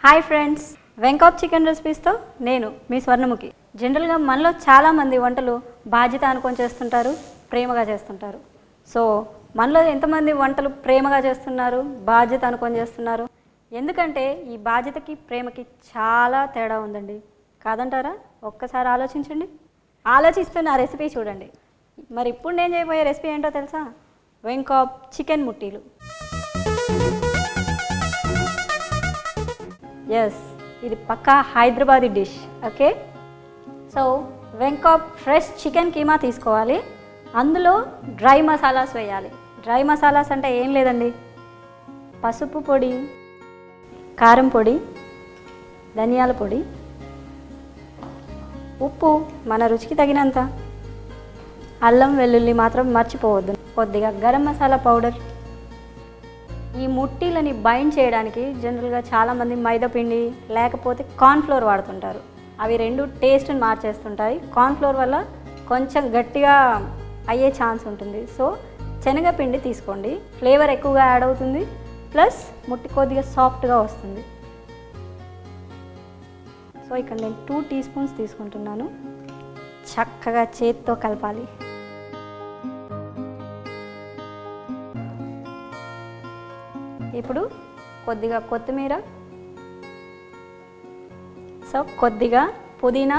Hi friends, వెంకాప్ chicken రెసిపీస్తో నేను మీ స్వర్ణముఖి. జనరల్గా మనలో చాలామంది వంటలు బాధ్యత అనుకొని చేస్తుంటారు, ప్రేమగా చేస్తుంటారు. సో మనలో ఎంతమంది వంటలు ప్రేమగా చేస్తున్నారు, బాధ్యత అనుకొని చేస్తున్నారు? ఎందుకంటే ఈ బాధ్యతకి ప్రేమకి చాలా తేడా ఉందండి, కాదంటారా? ఒక్కసారి ఆలోచించండి. ఆలోచిస్తూ నా రెసిపీ చూడండి. మరి ఇప్పుడు నేను చేయబోయే రెసిపీ ఏంటో తెలుసా? వెంకాప్ చికెన్ ముట్టీలు. ఎస్, ఇది పక్కా Hyderabadi dish. Okay, so Venkob fresh chicken keema తీసుకోవాలి. అందులో డ్రై మసాలాస్ వేయాలి. డ్రై మసాలాస్ అంటే ఏం లేదండి, పసుపు పొడి, కారం పొడి, ధనియాల పొడి, ఉప్పు మన రుచికి తగినంత, అల్లం వెల్లుల్లి మాత్రం మర్చిపోవద్దు, కొద్దిగా గరం మసాలా పౌడర్. ఈ ముట్టీలని బైండ్ చేయడానికి జనరల్గా చాలామంది మైదాపిండి లేకపోతే కార్న్ఫ్లోర్ వాడుతుంటారు. అవి రెండు టేస్ట్ని మార్చేస్తుంటాయి. కార్న్ఫ్లోర్ వల్ల కొంచెం గట్టిగా అయ్యే ఛాన్స్ ఉంటుంది. సో శనగపిండి తీసుకోండి, ఫ్లేవర్ ఎక్కువగా యాడ్ అవుతుంది, ప్లస్ ముట్టి కొద్దిగా సాఫ్ట్గా వస్తుంది. సో ఇక్కడ నేను 2 టీ స్పూన్స్ తీసుకుంటున్నాను. చక్కగా చేతితో కలపాలి. ఇప్పుడు కొద్దిగా కొత్తిమీర, సో కొద్దిగా పుదీనా,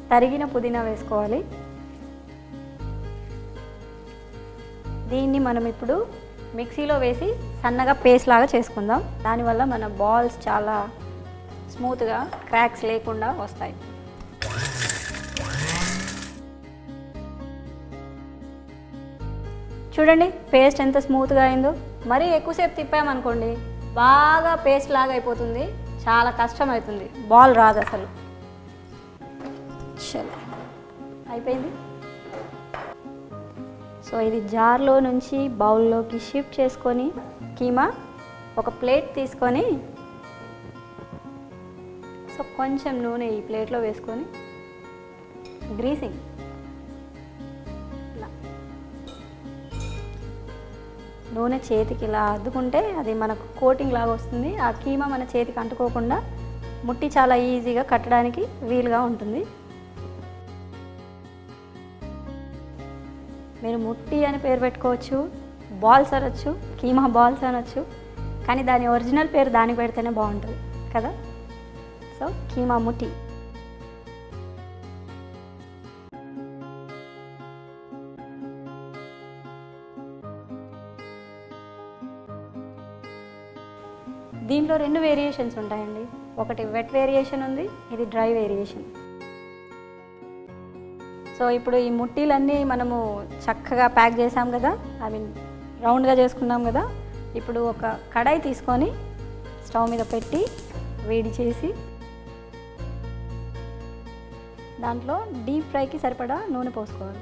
తరిగిన పుదీనా వేసుకోవాలి. దీన్ని మనం ఇప్పుడు మిక్సీలో వేసి సన్నగా పేస్ట్ లాగా చేసుకుందాం. దానివల్ల మన బాల్స్ చాలా స్మూత్గా, క్రాక్స్ లేకుండా వస్తాయి. చూడండి పేస్ట్ ఎంత స్మూత్గా అయిందో. మరీ ఎక్కువసేపు తిప్పామనుకోండి బాగా పేస్ట్ లాగా అయిపోతుంది, చాలా కష్టం అవుతుంది, బాల్ రాదు అసలు. చలో అయిపోయింది. సో ఇది జార్లో నుంచి బౌల్లోకి షిఫ్ట్ చేసుకొని కీమా ఒక ప్లేట్ తీసుకొని, సో కొంచెం నూనె ఈ ప్లేట్లో వేసుకొని గ్రీసింగ్, నూనె చేతికి ఇలా అద్దుకుంటే అది మనకు కోటింగ్ లాగా వస్తుంది. ఆ కీమా మన చేతికి అంటుకోకుండా ముట్టి చాలా ఈజీగా కట్టడానికి వీలుగా ఉంటుంది. మీరు ముట్టి అని పేరు పెట్టుకోవచ్చు, బాల్స్ అనొచ్చు, కీమా బాల్స్ అనొచ్చు, కానీ దాని ఒరిజినల్ పేరు దానికి పెడితేనే బాగుంటుంది కదా. సో కీమా ముట్టి. దీంట్లో 2 వేరియేషన్స్ ఉంటాయండి. ఒకటి వెట్ వేరియేషన్ ఉంది, ఇది డ్రై వేరియేషన్. సో ఇప్పుడు ఈ ముట్టీలన్నీ మనము చక్కగా ప్యాక్ చేసాం కదా, అవి రౌండ్గా చేసుకున్నాం కదా. ఇప్పుడు ఒక కడాయి తీసుకొని స్టవ్ మీద పెట్టి వేడి చేసి దాంట్లో డీప్ ఫ్రైకి సరిపడా నూనె పోసుకోవాలి.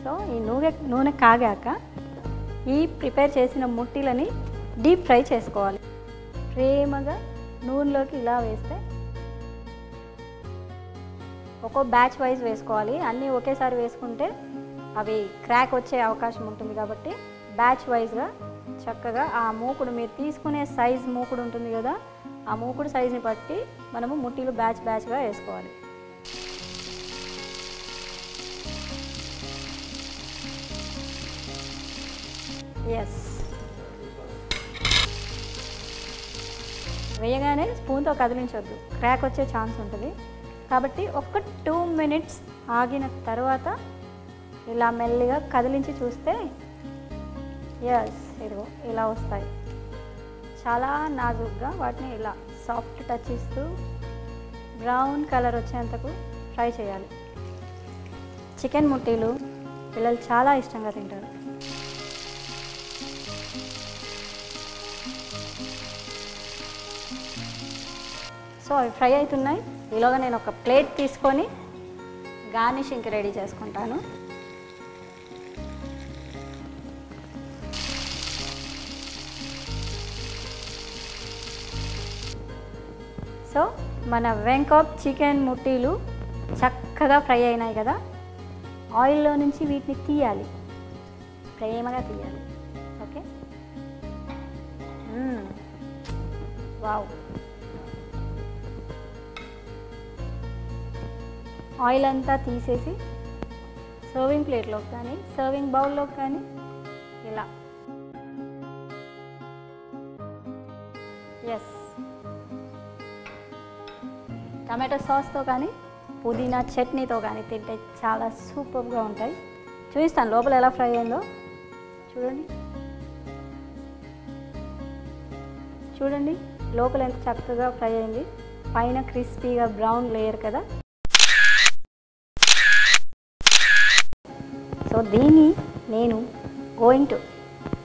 సో ఈ నూనె కాగాక ఈ ప్రిపేర్ చేసిన ముట్టీలని డీప్ ఫ్రై చేసుకోవాలి. ప్రేమగా నూనెలోకి ఇలా వేస్తే, ఒక్కో బ్యాచ్ వైజ్ వేసుకోవాలి. అన్నీ ఒకేసారి వేసుకుంటే అవి క్రాక్ వచ్చే అవకాశం ఉంటుంది కాబట్టి బ్యాచ్ వైజ్గా చక్కగా ఆ మూకుడు, మీరు తీసుకునే సైజ్ మూకుడు ఉంటుంది కదా, ఆ మూకుడు సైజుని బట్టి మనము ముట్టీలు బ్యాచ్ బ్యాచ్గా వేసుకోవాలి. ఎస్, వేయగానే స్పూన్తో కదిలించొద్దు, క్రాక్ వచ్చే ఛాన్స్ ఉంటుంది. కాబట్టి ఒక 2 మినిట్స్ ఆగిన తర్వాత ఇలా మెల్లిగా కదిలించి చూస్తే ఎస్, ఇదిగో ఇలా వస్తాయి. చాలా నాజుగ్గా వాటిని ఇలా సాఫ్ట్ టచ్ ఇస్తూ బ్రౌన్ కలర్ వచ్చేంతకు ఫ్రై చేయాలి. చికెన్ ముట్టీలు పిల్లలు చాలా ఇష్టంగా తింటారు. సో అవి ఫ్రై అవుతున్నాయి. ఈలోగా నేను ఒక ప్లేట్ తీసుకొని గార్నిషింగ్కి రెడీ చేసుకుంటాను. సో మన వెంకాప్ చికెన్ ముట్టీలు చక్కగా ఫ్రై అయినాయి కదా, ఆయిల్లో నుంచి వీటిని తీయాలి. ప్రేమగా తీయాలి. ఓకే. వావ్. ఆయిల్ అంతా తీసేసి సర్వింగ్ ప్లేట్లోకి కానీ సర్వింగ్ బౌల్లోకి కానీ ఇలా. ఎస్, టమాటో సాస్తో కానీ పుదీనా చట్నీతో కానీ తింటే చాలా సూపర్గా ఉంటాయి. చూపిస్తాను లోపల ఎలా ఫ్రై అయిందో. చూడండి చూడండి లోపల ఎంత చక్కగా ఫ్రై అయింది. పైన క్రిస్పీగా బ్రౌన్ లేయర్ కదా. సో దీన్ని నేను going to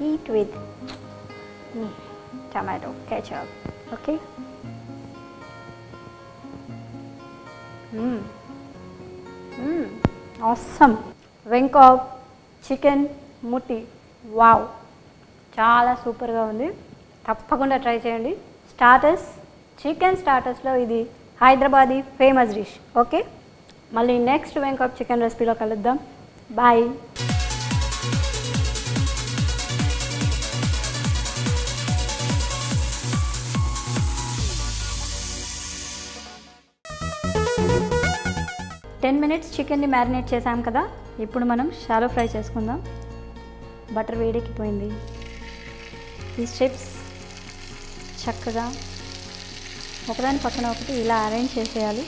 eat with tomato ketchup. Okay. Awesome. Venkob chicken ముట్టి. వావ్, చాలా సూపర్గా ఉంది. తప్పకుండా ట్రై చేయండి. స్టార్టర్స్, చికెన్ స్టార్టర్స్లో ఇది హైదరాబాదీ ఫేమస్ డిష్. ఓకే, మళ్ళీ నెక్స్ట్ వెంకాప్ చికెన్ రెసిపీలో కలుద్దాం. బాయ్. టెన్ మినిట్స్ చికెన్ని మ్యారినేట్ చేసాం కదా. ఇప్పుడు మనం షాలో ఫ్రై చేసుకుందాం. బటర్ వేడెక్కిపోయింది. ఈ స్ట్రిప్స్ చక్కగా ఒకదాని పక్కన ఒకటి ఇలా అరేంజ్ చేసేయాలి.